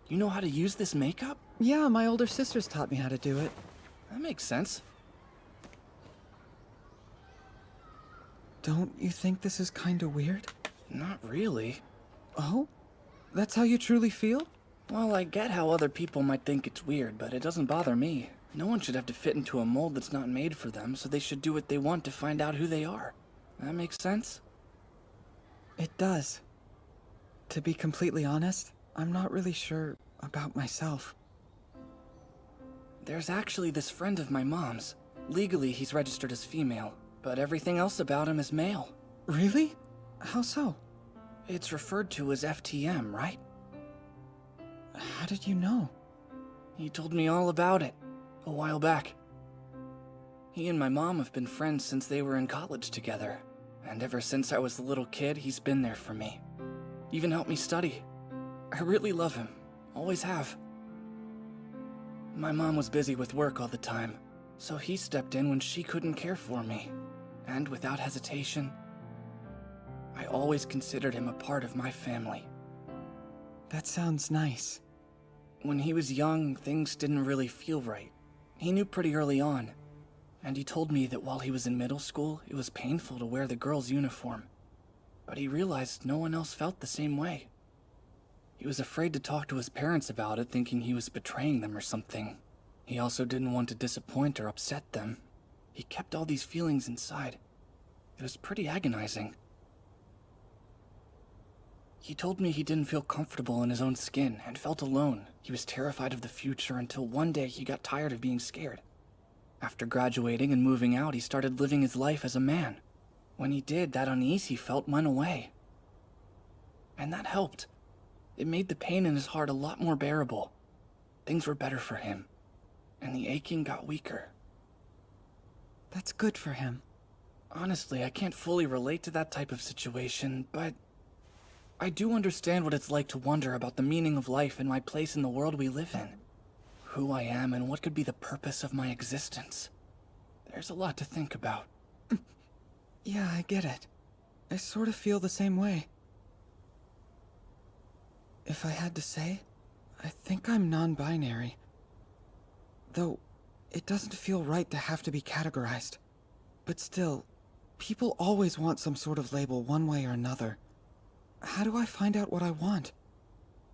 You know how to use this makeup? Yeah, my older sisters taught me how to do it. That makes sense. Don't you think this is kinda weird? Not really. Oh? That's how you truly feel? Well, I get how other people might think it's weird, but it doesn't bother me. No one should have to fit into a mold that's not made for them, so they should do what they want to find out who they are. That makes sense? It does. To be completely honest, I'm not really sure about myself. There's actually this friend of my mom's. Legally, he's registered as female, but everything else about him is male. Really? How so? It's referred to as FTM, right? How did you know? He told me all about it, a while back. He and my mom have been friends since they were in college together, and ever since I was a little kid, he's been there for me. Even helped me study. I really love him, always have. My mom was busy with work all the time, so he stepped in when she couldn't care for me, and without hesitation, I always considered him a part of my family. That sounds nice. When he was young, things didn't really feel right. He knew pretty early on, and he told me that while he was in middle school, it was painful to wear the girl's uniform. But he realized no one else felt the same way. He was afraid to talk to his parents about it, thinking he was betraying them or something. He also didn't want to disappoint or upset them. He kept all these feelings inside. It was pretty agonizing. He told me he didn't feel comfortable in his own skin and felt alone. He was terrified of the future until one day he got tired of being scared. After graduating and moving out, he started living his life as a man. When he did, that unease he felt went away. And that helped. It made the pain in his heart a lot more bearable. Things were better for him, and the aching got weaker. That's good for him. Honestly, I can't fully relate to that type of situation, but I do understand what it's like to wonder about the meaning of life and my place in the world we live in. Who I am and what could be the purpose of my existence. There's a lot to think about. Yeah, I get it. I sort of feel the same way. If I had to say, I think I'm non-binary. Though, it doesn't feel right to have to be categorized. But still, people always want some sort of label one way or another. How do I find out what I want?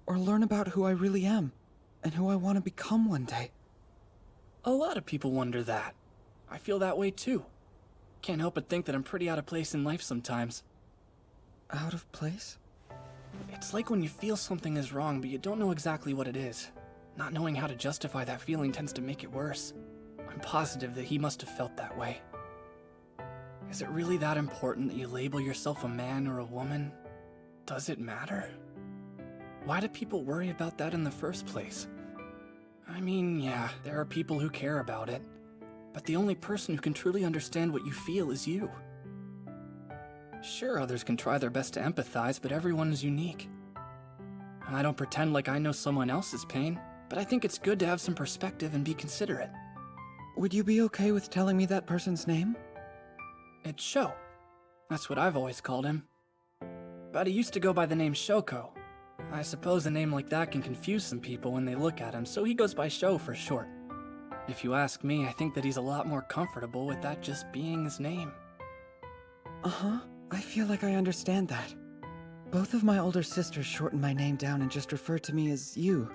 Or learn about who I really am, and who I want to become one day? A lot of people wonder that. I feel that way too. Can't help but think that I'm pretty out of place in life sometimes. Out of place? It's like when you feel something is wrong, but you don't know exactly what it is. Not knowing how to justify that feeling tends to make it worse. I'm positive that he must have felt that way. Is it really that important that you label yourself a man or a woman? Does it matter? Why do people worry about that in the first place? I mean, yeah, there are people who care about it, but the only person who can truly understand what you feel is you. Sure, others can try their best to empathize, but everyone is unique. I don't pretend like I know someone else's pain, but I think it's good to have some perspective and be considerate. Would you be okay with telling me that person's name? It's Sho. That's what I've always called him. But he used to go by the name Shoko. I suppose a name like that can confuse some people when they look at him, so he goes by Sho for short. If you ask me, I think that he's a lot more comfortable with that just being his name. Uh-huh. I feel like I understand that. Both of my older sisters shortened my name down and just refer to me as you.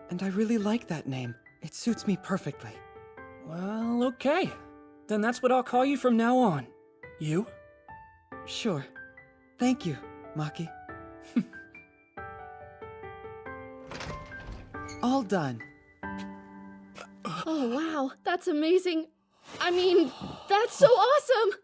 And I really like that name. It suits me perfectly. Well, okay. Then that's what I'll call you from now on. You? Sure. Thank you, Maki. All done. Oh, wow. That's amazing. I mean, that's so awesome!